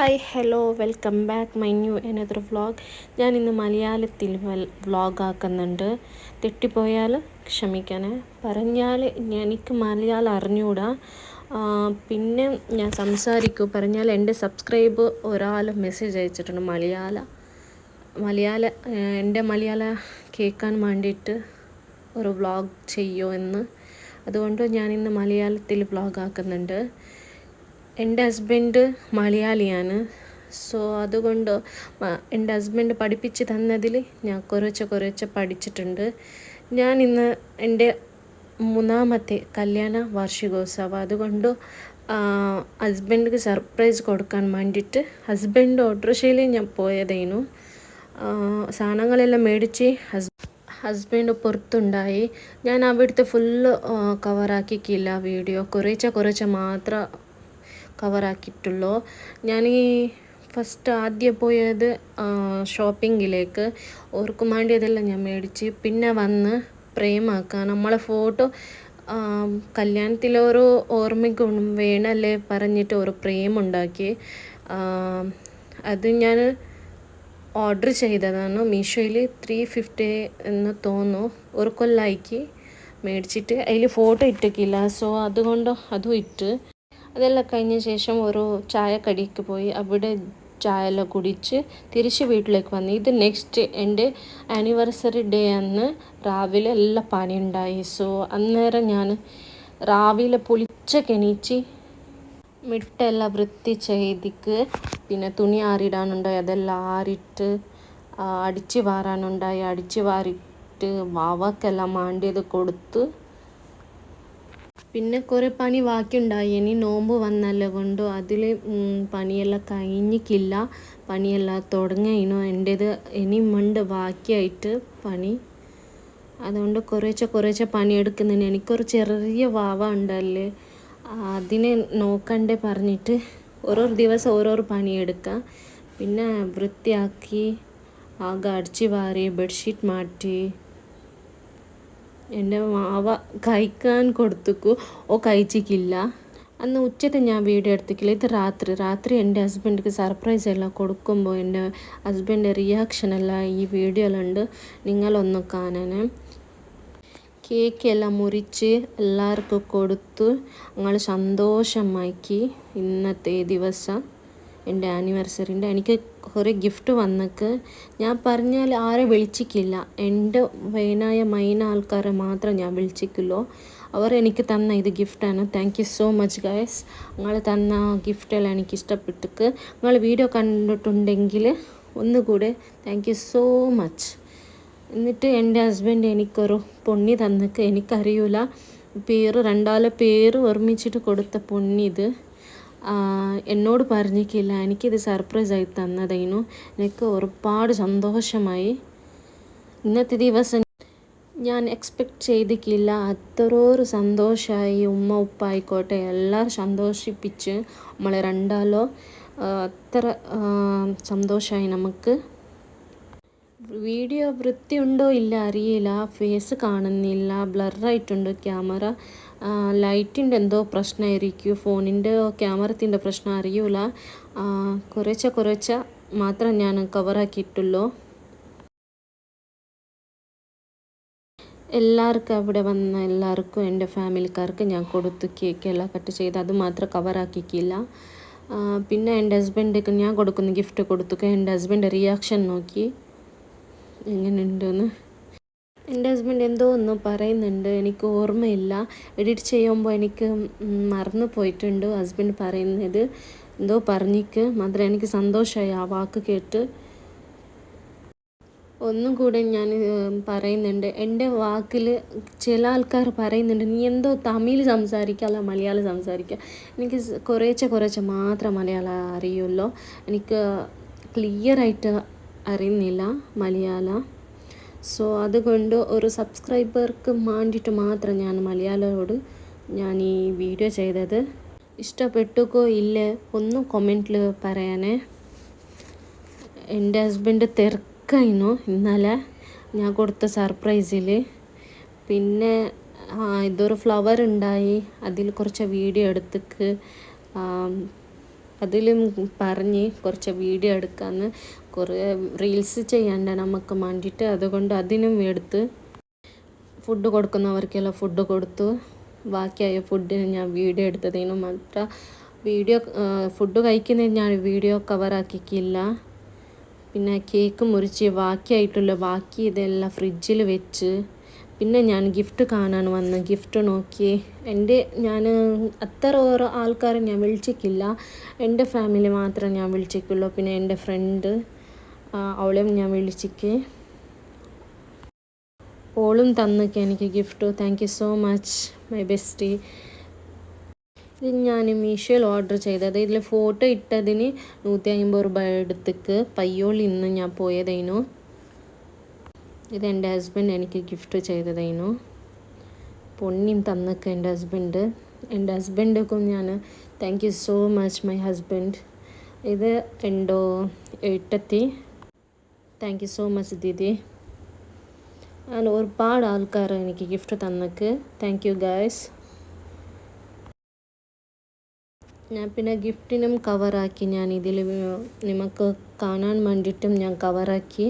Hi hello welcome back my new another vlog. ഞാൻ ഇന്ന് മലയാളത്തിൽ വ്ളോഗ് ആക്കുന്നുണ്ട്. തെറ്റിപ്പോയാൽ ക്ഷമിക്കണേ. പറഞ്ഞാൽ എനിക്ക് മലയാളം അറിഞ്ഞൂടാ. പിന്നെ ഞാൻ സംസാരിക്കും. പറഞ്ഞാൽ എൻ്റെ സബ്സ്ക്രൈബ് ഒരാൾ മെസ്സേജ് അയച്ചിട്ടുണ്ട് എൻ്റെ മലയാളം കേൾക്കാൻ വേണ്ടിയിട്ട് ഒരു വ്ളോഗ് ചെയ്യുമോ എന്ന്. അതുകൊണ്ട് ഞാനിന്ന് മലയാളത്തിൽ വ്ളോഗ് ആക്കുന്നുണ്ട്. എൻ്റെ ഹസ്ബൻഡ് മലയാളിയാണ്. സോ അതുകൊണ്ട് എൻ്റെ ഹസ്ബൻഡ് പഠിപ്പിച്ച് തന്നതിൽ ഞാൻ കുറച്ച് പഠിച്ചിട്ടുണ്ട്. ഞാനിന്ന് എൻ്റെ 3ാമത്തെ കല്യാണ വാർഷികോത്സവം. അതുകൊണ്ട് ഹസ്ബൻഡിന് സർപ്രൈസ് കൊടുക്കാൻ വേണ്ടിയിട്ട് ഹസ്ബൻഡ് ഓട്ടോറിക്ഷയിൽ ഞാൻ പോയതേനു. സാധനങ്ങളെല്ലാം മേടിച്ച് ഹസ്ബൻഡ് പുറത്തുണ്ടായി. ഞാൻ അവിടുത്തെ ഫുള്ള് കവറാക്കിക്കില്ല. വീഡിയോ കുറച്ച് മാത്രം കവറാക്കിയിട്ടുള്ളൂ. ഞാൻ ഫസ്റ്റ് ആദ്യം പോയത് ഷോപ്പിങ്ങിലേക്ക്. ഓർക്കും വേണ്ടിയതെല്ലാം ഞാൻ മേടിച്ച് പിന്നെ വന്ന് പ്രേമാക്കാൻ നമ്മളെ ഫോട്ടോ കല്യാണത്തിലോരോ ഓർമ്മയ്ക്ക് വേണമല്ലേ പറഞ്ഞിട്ട് ഒരു പ്രേമുണ്ടാക്കി. അത് ഞാൻ ഓർഡർ ചെയ്തതാണ് മീഷോയിൽ. 350 എന്ന് തോന്നുന്നു. ഒരു കൊല്ലായിക്ക് മേടിച്ചിട്ട് അതിൽ ഫോട്ടോ ഇട്ടിട്ടില്ല. സോ അതുകൊണ്ട് അതും ഇട്ട്. അതെല്ലാം കഴിഞ്ഞ ശേഷം ഒരു ചായക്കടിക്ക് പോയി. അവിടെ ചായ എല്ലാം കുടിച്ച് തിരിച്ച് വീട്ടിലേക്ക് വന്നു. ഇത് നെക്സ്റ്റ് എൻ്റെ ആനിവേഴ്സറി ഡേ അന്ന് രാവിലെ എല്ലാം പണിയുണ്ടായി. സോ അന്നേരം ഞാൻ രാവിലെ പൊളിച്ചെണീച്ച് മിട്ടെല്ലാം വൃത്തി ചെയ്തിക്ക്. പിന്നെ തുണി ആറിടാനുണ്ടായി, അതെല്ലാം ആറിയിട്ട് അടിച്ച് വാരാനുണ്ടായി. അടിച്ച് വാരിയിട്ട് വാവക്കെല്ലാം മാണ്ടിയത് കൊടുത്ത്. പിന്നെ കുറേ പണി ബാക്കിയുണ്ടായി. ഇനി നോമ്പ് വന്നല്ല കൊണ്ട് അതിൽ പണിയെല്ലാം കഴിഞ്ഞിക്കില്ല. പണിയെല്ലാം തുടങ്ങിനു. എൻ്റേത് ഇനി ഉണ്ട് ബാക്കിയായിട്ട് പണി. അതുകൊണ്ട് കുറച്ച് പണിയെടുക്കുന്നുണ്ട്. എനിക്കൊരു ചെറിയ വാവ ഉണ്ടല്ലേ, അതിനെ നോക്കണ്ടേ പറഞ്ഞിട്ട് ഓരോ ദിവസം ഓരോരോ പണിയെടുക്കാം. പിന്നെ വൃത്തിയാക്കി ആകെ അടിച്ച് വാരി ബെഡ്ഷീറ്റ് മാറ്റി. എൻ്റെ മാവ കഴിക്കാൻ കൊടുത്തുക്കു. കഴിച്ചിക്കില്ല. അന്ന് ഉച്ചത്തെ ഞാൻ വീഡിയോ എടുത്തിക്കില്ല. ഇത് രാത്രി എൻ്റെ ഹസ്ബൻഡിക്ക് സർപ്രൈസ് എല്ലാം കൊടുക്കുമ്പോൾ എൻ്റെ ഹസ്ബൻഡിൻ്റെ റിയാക്ഷനെല്ലാം ഈ വീഡിയോയിലുണ്ട്. നിങ്ങളൊന്ന് കാണാൻ. കേക്ക് എല്ലാം മുറിച്ച് എല്ലാവർക്കും കൊടുത്തു. ഞങ്ങൾ സന്തോഷമാക്കി. ഇന്നത്തെ ദിവസം എൻ്റെ ആനിവേഴ്സറിൻ്റെ എനിക്ക് കുറേ ഗിഫ്റ്റ് വന്നിക്ക്. ഞാൻ പറഞ്ഞാൽ ആരെ വിളിച്ചിക്കില്ല. എൻ്റെ മൈന ആൾക്കാരെ മാത്രം ഞാൻ വിളിച്ചിക്കുള്ളൂ. അവർ എനിക്ക് തന്ന ഇത് ഗിഫ്റ്റാണ്. Thank you so much guys. നിങ്ങൾ തന്ന ഗിഫ്റ്റെല്ലാം എനിക്ക് ഇഷ്ടപ്പെട്ടിക്ക്. നിങ്ങൾ വീഡിയോ കണ്ടിട്ടുണ്ടെങ്കിൽ ഒന്നുകൂടെ താങ്ക് യു സോ മച്ച്. എന്നിട്ട് എൻ്റെ ഹസ്ബൻഡ് എനിക്കൊരു പൊന്നി തന്നിക്ക്. എനിക്കറിയില്ല പേര്, രണ്ടാളെ പേര് ഓർമ്മിച്ചിട്ട് കൊടുത്ത പൊന്നിത്. എന്നോട് പറഞ്ഞിക്കില്ല. എനിക്കിത് സർപ്രൈസായി തന്നതായിരുന്നു. എനിക്ക് ഒരുപാട് സന്തോഷമായി. ഇന്നത്തെ ദിവസം ഞാൻ എക്സ്പെക്റ്റ് ചെയ്തിക്കില്ല. അത്രയൊരു സന്തോഷമായി. ഉമ്മ ഉപ്പ ആയിക്കോട്ടെ എല്ലാവരും സന്തോഷിപ്പിച്ച് നമ്മളെ രണ്ടാലോ. അത്ര സന്തോഷമായി നമുക്ക്. വീഡിയോ വൃത്തിയുണ്ടോ ഇല്ല അറിയില്ല. ഫേസ് കാണുന്നില്ല, ബ്ലറായിട്ടുണ്ട് ക്യാമറ. ലൈറ്റിൻ്റെ എന്തോ പ്രശ്നമായിരിക്കും, ഫോണിൻ്റെ ക്യാമറത്തിൻ്റെ പ്രശ്നം അറിയില്ല. കുറച്ച് മാത്രം ഞാൻ കവറാക്കിയിട്ടുള്ളൂ. എല്ലാവർക്കും അവിടെ വന്ന എല്ലാവർക്കും എൻ്റെ ഫാമിലിക്കാർക്ക് ഞാൻ കൊടുത്തു. കേക്കെല്ലാം കട്ട് ചെയ്ത് അത് മാത്രം കവറാക്കിക്കില്ല. പിന്നെ എൻ്റെ ഹസ്ബൻഡിക്ക് ഞാൻ കൊടുക്കുന്ന ഗിഫ്റ്റ് കൊടുത്തു. എൻ്റെ ഹസ്ബൻഡ് റിയാക്ഷൻ നോക്കി എങ്ങനെയുണ്ടെന്ന്. എൻ്റെ ഹസ്ബൻഡ് എന്തോ ഒന്ന് പറയുന്നുണ്ട്, എനിക്ക് ഓർമ്മയില്ല. എഡിറ്റ് ചെയ്യുമ്പോൾ എനിക്ക് മറന്നു പോയിട്ടുണ്ട്. ഹസ്ബൻഡ് പറയുന്നത് എന്തോ പറഞ്ഞിക്ക് മാത്രം. എനിക്ക് സന്തോഷമായി ആ വാക്ക് കേട്ട്. ഒന്നും കൂടെ ഞാൻ പറയുന്നുണ്ട്. എൻ്റെ വാക്കിൽ ചില ആൾക്കാർ പറയുന്നുണ്ട് നീ എന്തോ തമിഴ് സംസാരിക്കുക അല്ല മലയാളം സംസാരിക്കുക. എനിക്ക് കുറച്ച് മാത്രം മലയാളം അറിയുള്ളൂ. എനിക്ക് ക്ലിയറായിട്ട് അറിയുന്നില്ല മലയാളം. സോ അതുകൊണ്ട് ഒരു സബ്സ്ക്രൈബർക്ക് വേണ്ടിയിട്ട് മാത്രം ഞാൻ മലയാളത്തോട് ഞാൻ ഈ വീഡിയോ ചെയ്തത്. ഇഷ്ടപ്പെട്ടുക്കോ ഇല്ലേ ഒന്നും കമൻറ്റിൽ പറയാനേ. എൻ്റെ ഹസ്ബൻഡ് തിരക്കായിരുന്നു ഇന്നലെ ഞാൻ കൊടുത്ത സർപ്രൈസിൽ. പിന്നെ ഇതൊരു ഫ്ലവർ ഉണ്ടായി, അതിൽ കുറച്ച് വീഡിയോ എടുത്തിക്ക്. അതിലും പറഞ്ഞ് കുറച്ച് വീഡിയോ എടുക്കാമെന്ന്, കുറേ റീൽസ് ചെയ്യണ്ട നമുക്ക് വേണ്ടിയിട്ട്. അതുകൊണ്ട് അതിനും എടുത്ത് ഫുഡ് കൊടുക്കുന്നവർക്കെല്ലാം ഫുഡ് കൊടുത്തു. ബാക്കിയായ ഫുഡിന് ഞാൻ വീഡിയോ എടുത്തതിനും മാത്രം ഫുഡ് കഴിക്കുന്നതിന് ഞാൻ വീഡിയോ കവറാക്കിക്കില്ല. പിന്നെ കേക്ക് മുറിച്ച് ബാക്കി ഇതെല്ലാം ഫ്രിഡ്ജിൽ വെച്ച്. പിന്നെ ഞാൻ ഗിഫ്റ്റ് കാണാൻ വന്ന് ഗിഫ്റ്റ് നോക്കി. ഞാൻ അത്ര ഓരോ ആൾക്കാരെ ഞാൻ വിളിച്ചിട്ടില്ല, എൻ്റെ ഫാമിലി മാത്രം ഞാൻ വിളിച്ചിട്ടുള്ളൂ. പിന്നെ എൻ്റെ ഫ്രണ്ട് അവളെയും ഞാൻ വിളിച്ചിക്ക്. ഓളും തന്നിക്ക് എനിക്ക് gift. Thank you so much my bestie. ഇത് ഞാൻ മീഷോയിൽ ഓർഡർ ചെയ്തത്. ഇതിൽ ഫോട്ടോ ഇട്ടതിന് 150 രൂപ എടുത്തേക്ക്. പയ്യോളിൽ നിന്ന് ഞാൻ പോയതേനു. ഇത് എൻ്റെ ഹസ്ബൻഡ് എനിക്ക് ഗിഫ്റ്റ് ചെയ്തതേനു. പൊന്നിയും തന്നൊക്കെ എൻ്റെ ഹസ്ബൻഡുക്കും ഞാൻ thank you so much my husband. ഇത് എൻ്റെ ഏട്ടത്തി. Thank you so much didi. അങ്ങനെ ഒരുപാട് ആൾക്കാർ എനിക്ക് ഗിഫ്റ്റ് തന്നൊക്കെ. Thank you guys. ഞാൻ പിന്നെ ഗിഫ്റ്റിനും കവറാക്കി. ഞാൻ ഇതിൽ നിങ്ങൾക്ക് കാണാൻ വേണ്ടിയിട്ടും ഞാൻ കവറാക്കി.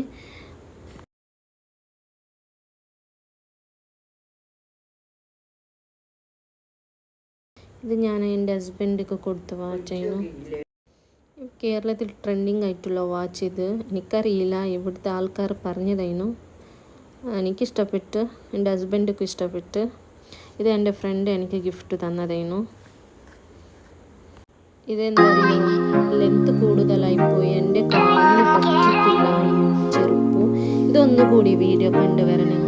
ഇത് ഞാൻ എൻ്റെ ഹസ്ബൻഡിക്ക് കൊടുത്ത വാച്ചായിരുന്നു. കേരളത്തിൽ ട്രെൻഡിങ് ആയിട്ടുള്ള വാച്ച് ഇത്. എനിക്കറിയില്ല, ഇവിടുത്തെ ആൾക്കാർ പറഞ്ഞതായിരുന്നു. എനിക്കിഷ്ടപ്പെട്ട്, എൻ്റെ ഹസ്ബൻഡിക്കും ഇഷ്ടപ്പെട്ട്. ഇത് എൻ്റെ ഫ്രണ്ട് എനിക്ക് ഗിഫ്റ്റ് തന്നതായിരുന്നു. ഇതെന്താ പറയുക, ലെങ്ത്ത് കൂടുതലായിപ്പോയി, എൻ്റെ കാലിന് പറ്റിയിട്ടില്ല ചെറുപ്പ്. ഇതൊന്നുകൂടി വീഡിയോ കണ്ടുവരാം നിങ്ങൾ.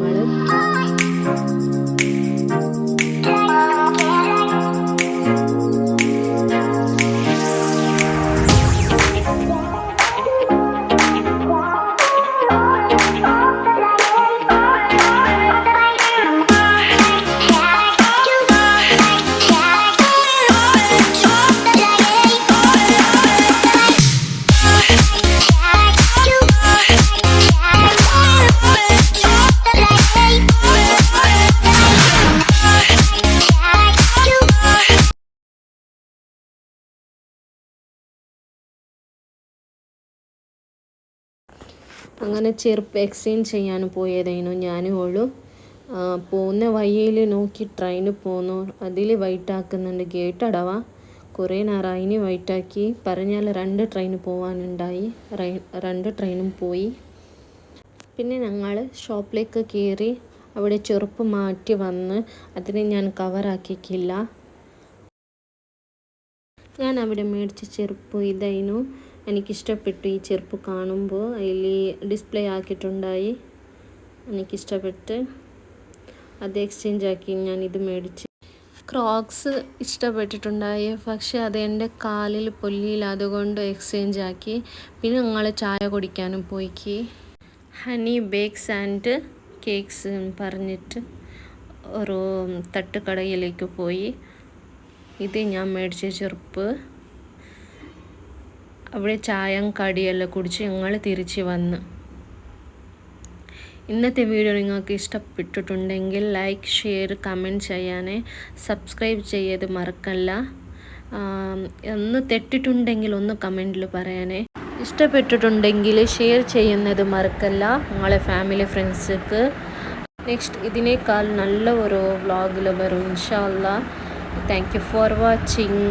അങ്ങനെ ചെറുപ്പ് എക്സ്ചേഞ്ച് ചെയ്യാൻ പോയതായിരുന്നു ഞാനും ഓളും. പോകുന്ന വഴിയിൽ നോക്കി ട്രെയിന് പോന്നു. അതിൽ വെയിറ്റ് ആക്കുന്നുണ്ട്. ഗേറ്റ് അടവാ. കുറേ നേരം അതിന് വെയിറ്റാക്കി. പറഞ്ഞാൽ 2 ട്രെയിന് പോകാനുണ്ടായി. 2 ട്രെയിനും പോയി. പിന്നെ ഞങ്ങൾ ഷോപ്പിലേക്ക് കയറി. അവിടെ ചെറുപ്പ് മാറ്റി വന്ന് അതിനെ ഞാൻ കവറാക്കിയില്ല. ഞാൻ അവിടെ മേടിച്ച ചെരുപ്പ് ഇതായിരുന്നു. എനിക്കിഷ്ടപ്പെട്ടു. ഈ ചെരുപ്പ് കാണുമ്പോൾ അതിൽ ഡിസ്പ്ലേ ആക്കിയിട്ടുണ്ടായി. എനിക്കിഷ്ടപ്പെട്ട് അത് എക്സ്ചേഞ്ച് ആക്കി ഞാൻ ഇത് മേടിച്ച്. ക്രോക്സ് ഇഷ്ടപ്പെട്ടിട്ടുണ്ടായി, പക്ഷേ അത് എൻ്റെ കാലിൽ പൊല്ലിയില്ല. അതുകൊണ്ട് എക്സ്ചേഞ്ച് ആക്കി. പിന്നെ ഞങ്ങൾ ചായ കുടിക്കാനും പോയിക്ക്. ഹണി ബേക്സ് ആൻഡ് കേക്ക്സ് പറഞ്ഞിട്ട് ഒരു തട്ടുകടയിലേക്ക് പോയി. ഇത് ഞാൻ മേടിച്ച ചെരുപ്പ്. അവിടെ ചായയും കടിയെല്ലാം കുടിച്ച് ഞങ്ങൾ തിരിച്ച് വന്ന്. ഇന്നത്തെ വീഡിയോ നിങ്ങൾക്ക് ഇഷ്ടപ്പെട്ടിട്ടുണ്ടെങ്കിൽ ലൈക്ക്, ഷെയർ, കമൻറ്റ് ചെയ്യാനേ, സബ്സ്ക്രൈബ് ചെയ്ത് മറക്കല്ല. ഒന്ന് തെറ്റിട്ടുണ്ടെങ്കിൽ ഒന്ന് കമൻറ്റിൽ പറയാനേ. ഇഷ്ടപ്പെട്ടിട്ടുണ്ടെങ്കിൽ ഷെയർ ചെയ്യുന്നത് മറക്കല്ല നിങ്ങളെ ഫാമിലി ഫ്രണ്ട്സിക്ക്. നെക്സ്റ്റ് ഇതിനേക്കാൾ നല്ല ഒരു വ്ളോഗിൽ വരും ഇൻഷാ അല്ലാ. Thank you for watching.